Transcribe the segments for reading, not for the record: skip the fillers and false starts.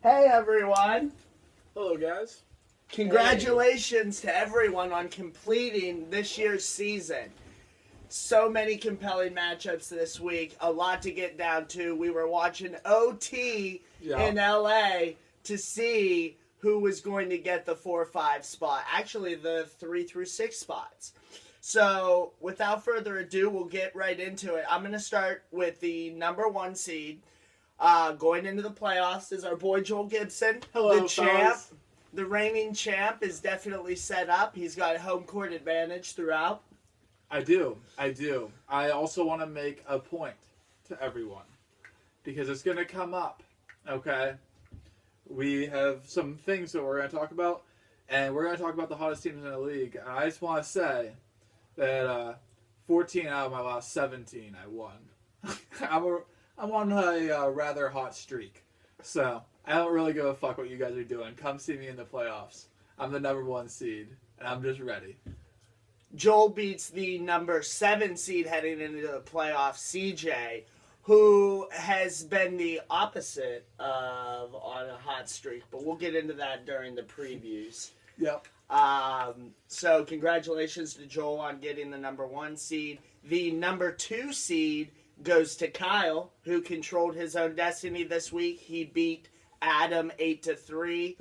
Hey everyone! Hello, guys. Congratulations to everyone on completing this year's season. So many compelling matchups this week, a lot to get down to. We were watching OT in LA to see who was going to get the 4-5 spot. Actually, the 3 through 6 spots. So, without further ado, we'll get right into it. I'm going to start with the number 1 seed. Going into the playoffs is our boy Joel Gibson. Hello, the champ. fellas. The reigning champ is definitely set up. He's got home court advantage throughout. I do. I also want to make a point to everyone because it's going to come up, okay? We have some things that we're going to talk about, and we're going to talk about the hottest teams in the league. And I just want to say that 14 out of my last 17 I won. I'm on a rather hot streak, so I don't really give a fuck what you guys are doing. Come see me in the playoffs. I'm the number 1 seed, and I'm just ready. Joel beats the number 7 seed heading into the playoffs, CJ, who has been the opposite of on a hot streak, but we'll get into that during the previews. Yep. So congratulations to Joel on getting the number 1 seed. The number 2 seed goes to Kyle, who controlled his own destiny this week. He beat Adam 8-3.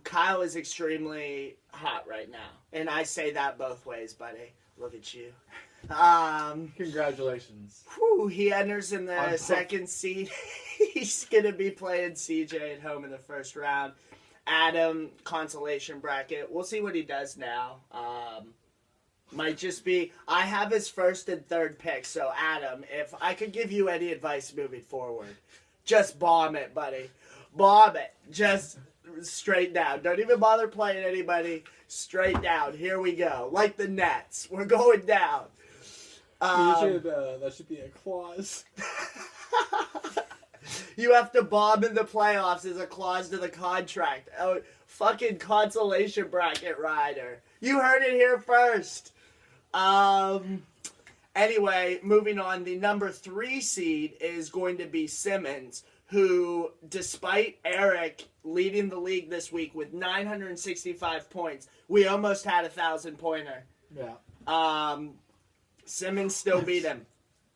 Kyle is extremely hot right now, and I say that both ways, buddy. Look at you. Congratulations. He enters in the second seed. He's gonna be playing CJ at home in the first round. Adam, consolation bracket. We'll see what he does now. Might just be, I have his first and third pick, so Adam, if I could give you any advice moving forward, just bomb it, buddy. Bomb it. Just straight down. Don't even bother playing anybody. Straight down. Here we go. Like the Nets. We're going down. That should be a clause. You have to bomb in the playoffs as a clause to the contract. Oh, fucking consolation bracket rider. You heard it here first. Anyway, moving on, the number 3 seed is going to be Simmons, who, despite Eric leading the league this week with 965 points, we almost had a 1,000-pointer. Yeah. Simmons still beat him.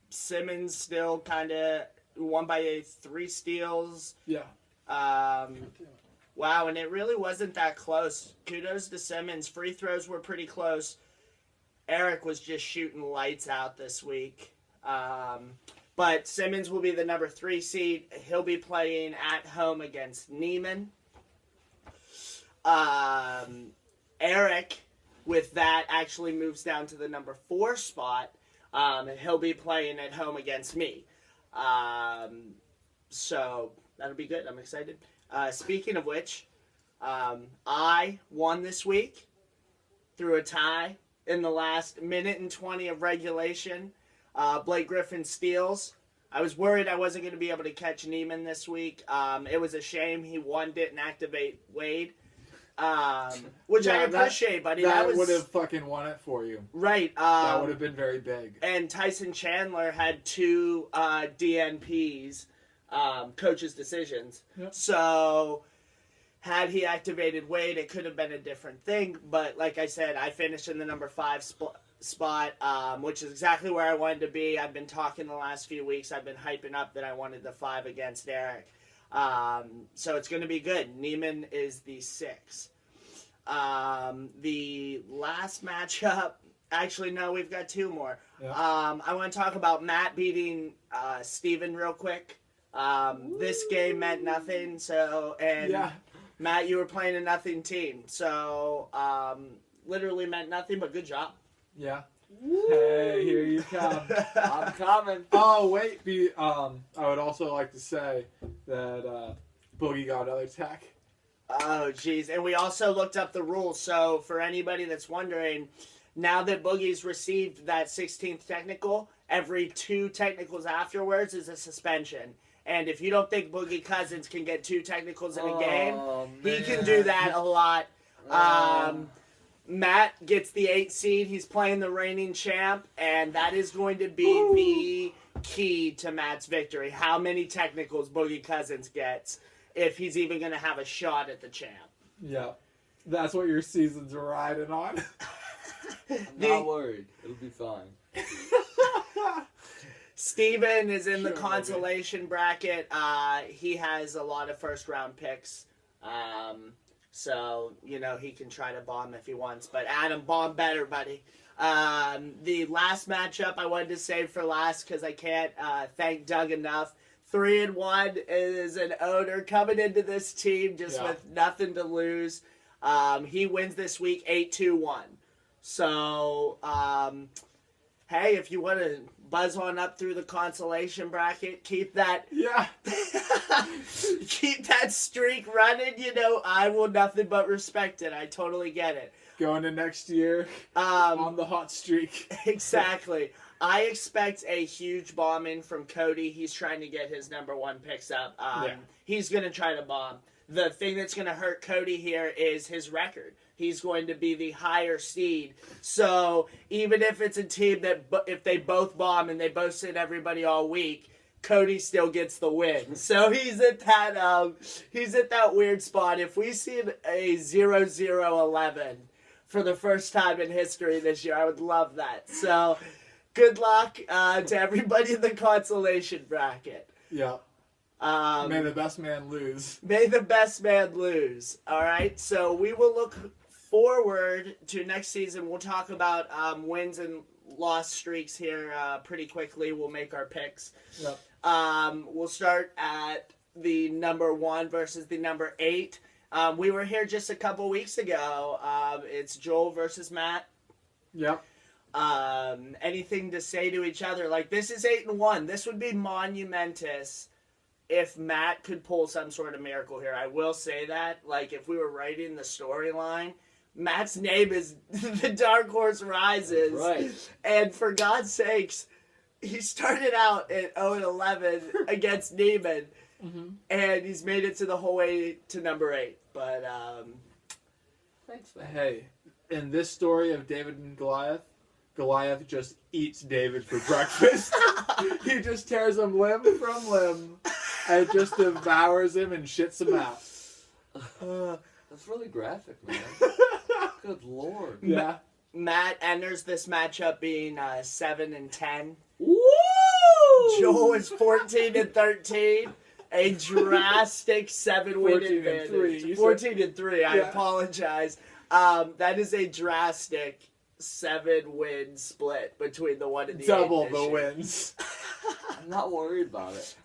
Simmons still kind of won by 3 steals. Yeah. Wow, and it really wasn't that close. Kudos to Simmons. Free throws were pretty close. Eric was just shooting lights out this week. But Simmons will be the number 3 seed. He'll be playing at home against Neiman. Eric, with that, actually moves down to the number 4 spot. He'll be playing at home against me. So that'll be good. I'm excited. Speaking of which, I won this week through a tie in the last minute and 20 of regulation. Blake Griffin steals. I was worried I wasn't going to be able to catch Neiman this week. It was a shame he didn't activate Wade, which I appreciate, buddy. That would have fucking won it for you. Right. That would have been very big. And Tyson Chandler had 2 DNPs, coach's decisions. Yep. So had he activated Wade, it could have been a different thing. But like I said, I finished in the number 5 spot, which is exactly where I wanted to be. I've been talking the last few weeks. I've been hyping up that I wanted the 5 against Eric. So it's going to be good. Neiman is the 6. The last matchup, actually, no, we've got 2 more. Yeah. I want to talk about Matt beating Steven real quick. This game meant nothing, yeah. Matt, you were playing a nothing team, so literally meant nothing, but good job. Yeah. Hey, here you come. I'm coming. Oh, wait. I would also like to say that Boogie got another tech. Oh, jeez. And we also looked up the rules, so for anybody that's wondering, now that Boogie's received that 16th technical, every 2 technicals afterwards is a suspension. And if you don't think Boogie Cousins can get 2 technicals in a game, he can do that a lot. Matt gets the 8 seed. He's playing the reigning champ, and that is going to be the key to Matt's victory. How many technicals Boogie Cousins gets. if he's even going to have a shot at the champ. Yeah. That's what your season's riding on. I'm not worried. It'll be fine. Steven is in the Sure, consolation bracket. He has a lot of first-round picks. So, he can try to bomb if he wants. But Adam, bomb better, buddy. The last matchup I wanted to save for last because I can't thank Doug enough. 3-1 is an owner coming into this team just with nothing to lose. He wins this week 8-2-1. So, hey, if you want to buzz on up through the consolation bracket, keep that keep that streak running. I will nothing but respect it. I totally get it. Going to next year on the hot streak. Exactly. I expect a huge bombing from Cody. He's trying to get his number 1 picks up. He's going to try to bomb. The thing that's going to hurt Cody here is his record. He's going to be the higher seed. So even if it's a team that, if they both bomb and they both sit everybody all week, Cody still gets the win. So he's at that weird spot. If we see a 0-0-11 for the first time in history this year, I would love that. So good luck to everybody in the consolation bracket. Yeah. May the best man lose. May the best man lose. All right. So we will look forward to next season. We'll talk about wins and loss streaks here pretty quickly. We'll make our picks. Yep. We'll start at the number 1 versus the number 8. We were here just a couple weeks ago. It's Joel versus Matt. Yep. Anything to say to each other? Like, this is 8-1. This would be monumentous if Matt could pull some sort of miracle here. I will say that. Like, if we were writing the storyline, Matt's name is the Dark Horse Rises. Right. And for God's sakes, he started out at 0-11 against Neiman. Mm-hmm. And he's made it to the whole way to number 8. But, Thanks, man. Hey, in this story of David and Goliath, Goliath just eats David for breakfast. He just tears him limb from limb and just devours him and shits him out. That's really graphic, man. Good Lord. Yeah. Matt enters this matchup being 7-10. Woo! Joel is 14-13. A drastic 7-win 14-3. advantage. You 14-3. I Yeah. apologize. That is a drastic 7-win split between the 1 and the 8. Double this the year. wins. I'm not worried about it.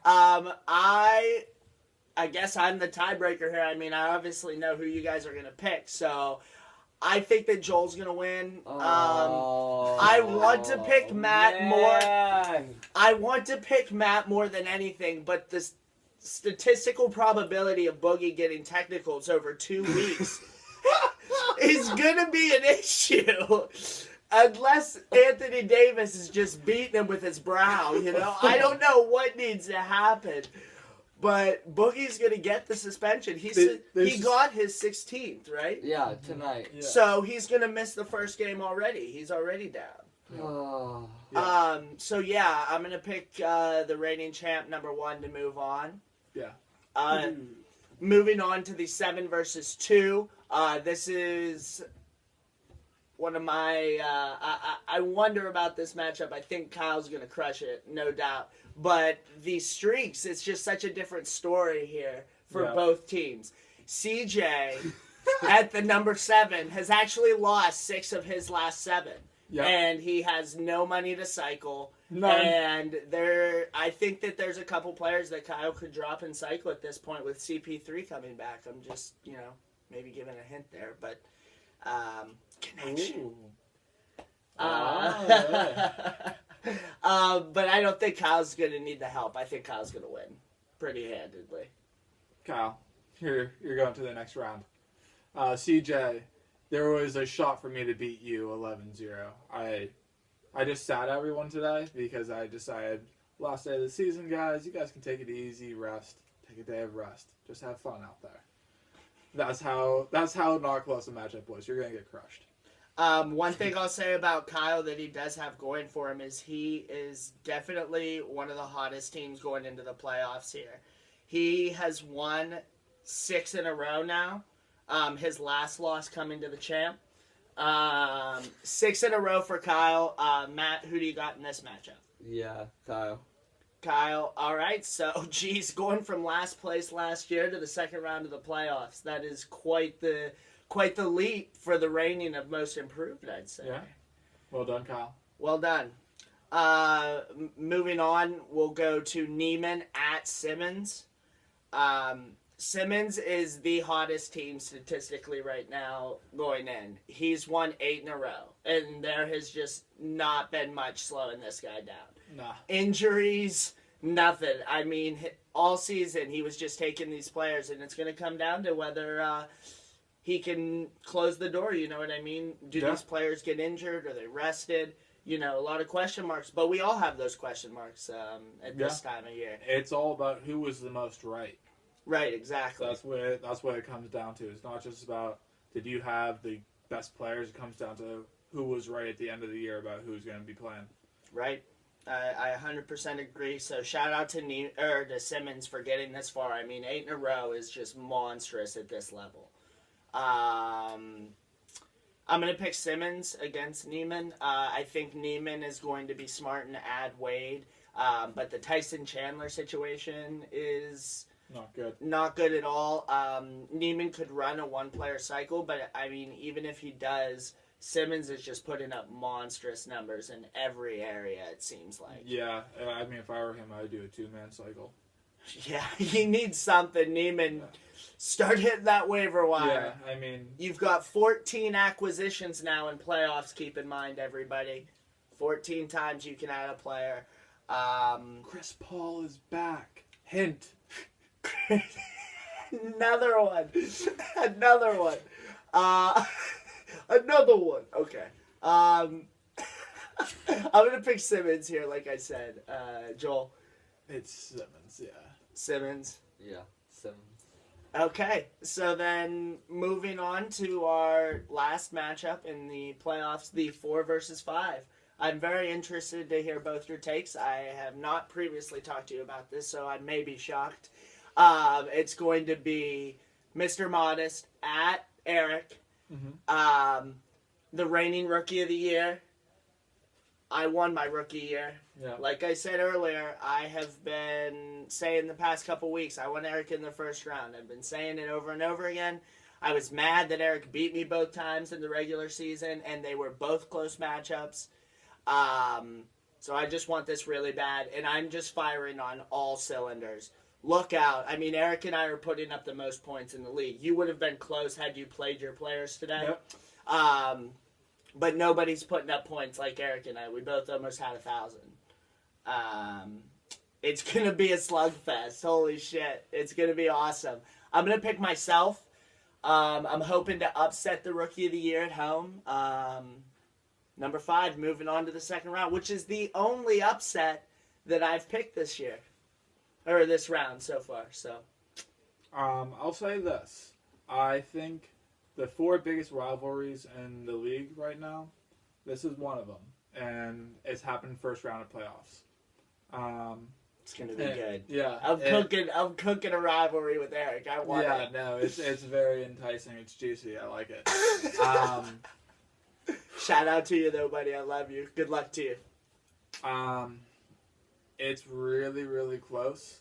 I guess I'm the tiebreaker here. I mean, I obviously know who you guys are going to pick, so I think that Joel's going to win. I want to pick Matt more. I want to pick Matt more than anything, but the statistical probability of Boogie getting technicals over 2 weeks is going to be an issue. Unless Anthony Davis is just beating him with his brow, I don't know what needs to happen. But Boogie's going to get the suspension. He got his 16th, right? Yeah, tonight. Yeah. So he's going to miss the first game already. He's already down. Oh. Yeah. So yeah, I'm going to pick the reigning champ number 1 to move on. Yeah. Moving on to the 7 versus 2. This is one of my... I wonder about this matchup. I think Kyle's going to crush it, no doubt. But the streaks, it's just such a different story here for both teams. CJ, at the number 7, has actually lost 6 of his last 7. Yep. And he has no money to cycle. None. And I think that there's a couple players that Kyle could drop and cycle at this point with CP3 coming back. I'm just, maybe giving a hint there. But, connection. Ooh. But I don't think Kyle's going to need the help. I think Kyle's going to win pretty handedly. Kyle, you're going to the next round. CJ, there was a shot for me to beat you 11-0. I just sat everyone today because I decided last day of the season, guys, you guys can take it easy, rest, take a day of rest, just have fun out there. That's how not close a matchup was. You're gonna get crushed. One thing I'll say about Kyle that he does have going for him is he is definitely one of the hottest teams going into the playoffs here. He has won 6 in a row now. His last loss coming to the champ. 6 in a row for Kyle. Matt, who do you got in this matchup? Yeah, Kyle. Kyle, all right. So, geez, going from last place last year to the second round of the playoffs. That is quite the leap for the reigning of most improved, I'd say. Yeah. Well done, Kyle. Well done. Moving on, we'll go to Neiman at Simmons. Simmons is the hottest team statistically right now going in. He's won 8 in a row, and there has just not been much slowing this guy down. Nah. Injuries, nothing. I mean, all season he was just taking these players, and it's going to come down to whether he can close the door. You know what I mean? Do Yeah. these players get injured? Are they rested? You know, a lot of question marks. But we all have those question marks at this time of year. It's all about who was the most right. Right, exactly. That's what it comes down to. It's not just about did you have the best players. It comes down to who was right at the end of the year about who's going to be playing. Right. I 100% agree. So shout out to Simmons for getting this far. I mean, 8 in a row is just monstrous at this level. I'm going to pick Simmons against Neiman. I think Neiman is going to be smart and add Wade. But the Tyson Chandler situation is not good at all. Neiman could run a one-player cycle, but I mean, even if he does, Simmons is just putting up monstrous numbers in every area, it seems like. Yeah, I mean, if I were him, I would do a 2-man cycle. Yeah, he needs something. Neiman, start hitting that waiver wire. Yeah, I mean... You've got 14 acquisitions now in playoffs, keep in mind, everybody. 14 times you can add a player. Chris Paul is back. Hint. Another one. Another one. Another one. Okay. I'm going to pick Simmons here, like I said. Joel. It's Simmons, yeah. Simmons. Yeah, Simmons. Okay, so then moving on to our last matchup in the playoffs, the 4 versus 5. I'm very interested to hear both your takes. I have not previously talked to you about this, so I may be shocked. It's going to be Mr. Modest at Eric, the reigning Rookie of the Year. I won my rookie year. Yeah. Like I said earlier, I have been saying the past couple weeks, I want Eric in the first round. I've been saying it over and over again. I was mad that Eric beat me both times in the regular season, and they were both close matchups. So I just want this really bad, and I'm just firing on all cylinders. Look out. I mean, Eric and I are putting up the most points in the league. You would have been close had you played your players today. Yep. But nobody's putting up points like Eric and I. We both almost had 1,000. It's going to be a slugfest. Holy shit. It's going to be awesome. I'm going to pick myself. I'm hoping to upset the Rookie of the Year at home. Number 5, moving on to the second round, which is the only upset that I've picked this year. Or this round so far. So, I'll say this. I think the 4 biggest rivalries in the league right now, this is one of them. And it's happened first round of playoffs. It's going to be good. Yeah. I'm cooking a rivalry with Eric. I want it. Yeah, no, it's very enticing. It's juicy. I like it. Shout out to you, though, buddy. I love you. Good luck to you. It's really, really close.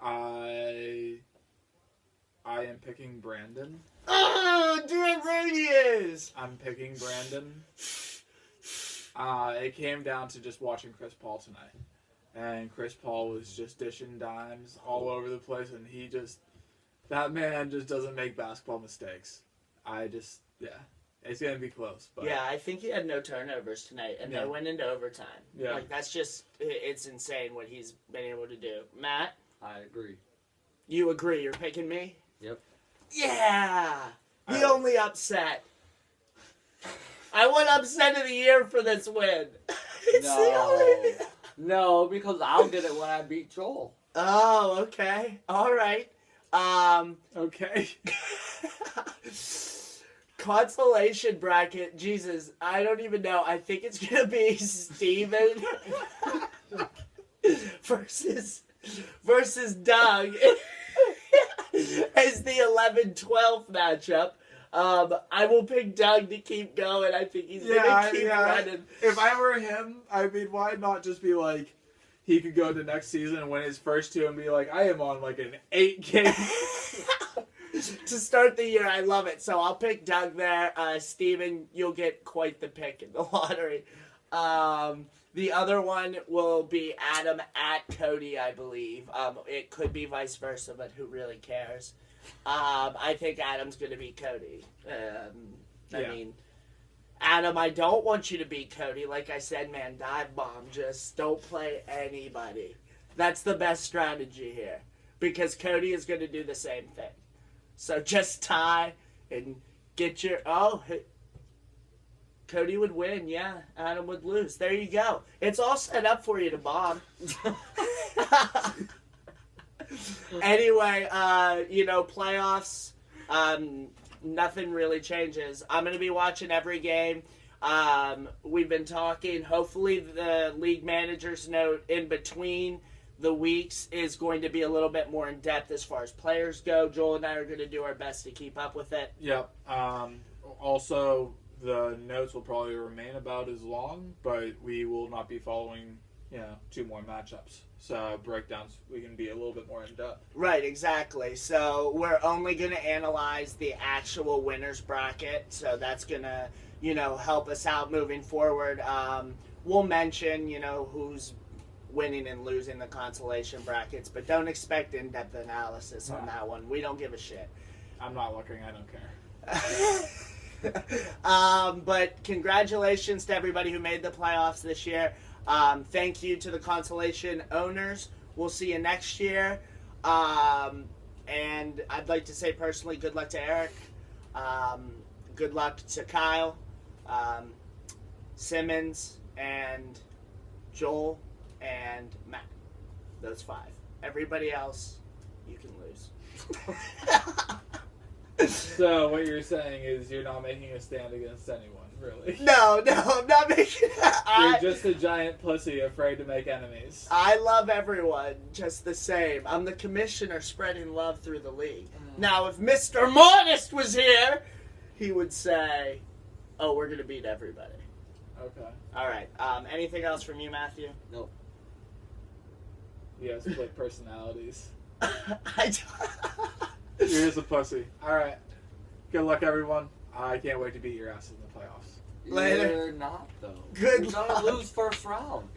I am picking Brandon. Oh, damn right he is! I'm picking Brandon. It came down to just watching Chris Paul tonight. And Chris Paul was just dishing dimes all over the place, and that man just doesn't make basketball mistakes. It's going to be close. But Yeah, I think he had no turnovers tonight, and they went into overtime. Yeah. Like, that's just, it's insane what he's been able to do. Matt, I agree. you agree? You're picking me? Yep. Yeah! The only upset. I won upset of the year for this win. It's the only... No, because I'll get it when I beat Joel. Oh, okay. All right. Okay. Consolation bracket. Jesus, I don't even know. I think it's going to be Steven versus Doug. is the 11-12 matchup. I will pick Doug to keep going. I think he's gonna keep running. If I were him, I mean, why not just be like, he could go to next season and win his first two and be like, I am on like an 8-game. To start the year, I love it. So I'll pick Doug there. Steven, you'll get quite the pick in the lottery. The other one will be Adam at Cody, I believe. It could be vice versa, but who really cares? I think Adam's going to beat Cody. I mean, Adam, I don't want you to beat Cody. Like I said, man, dive bomb. Just don't play anybody. That's the best strategy here. Because Cody is going to do the same thing. So just tie and get your... Cody would win, yeah. Adam would lose. There you go. It's all set up for you to bomb. Anyway, playoffs, nothing really changes. I'm going to be watching every game. We've been talking. Hopefully the league manager's note in between the weeks is going to be a little bit more in-depth as far as players go. Joel and I are going to do our best to keep up with it. Yep. Also, the notes will probably remain about as long, but we will not be following, 2 more matchups. So breakdowns, we can be a little bit more in-depth. Right, exactly. So we're only going to analyze the actual winner's bracket. So that's going to, help us out moving forward. We'll mention, who's winning and losing the consolation brackets, but don't expect in-depth analysis on that one. We don't give a shit. I'm not looking. I don't care. But congratulations to everybody who made the playoffs this year. Thank you to the consolation owners. We'll see you next year. And I'd like to say personally, good luck to Eric. Good luck to Kyle, Simmons, and Joel, and Matt. Those 5. Everybody else, you can lose. So what you're saying is you're not making a stand against anyone, really? No, I'm not making You're just a giant pussy afraid to make enemies. I love everyone just the same. I'm the commissioner spreading love through the league. Now, if Mr. Modest was here, he would say, oh, we're going to beat everybody. Okay. All right. Anything else from you, Matthew? Nope. You have split personalities. I You're just a pussy. Alright. Good luck, everyone. I can't wait to beat your asses in the playoffs. Later. You're not, though. Good You're luck. gonna lose first round.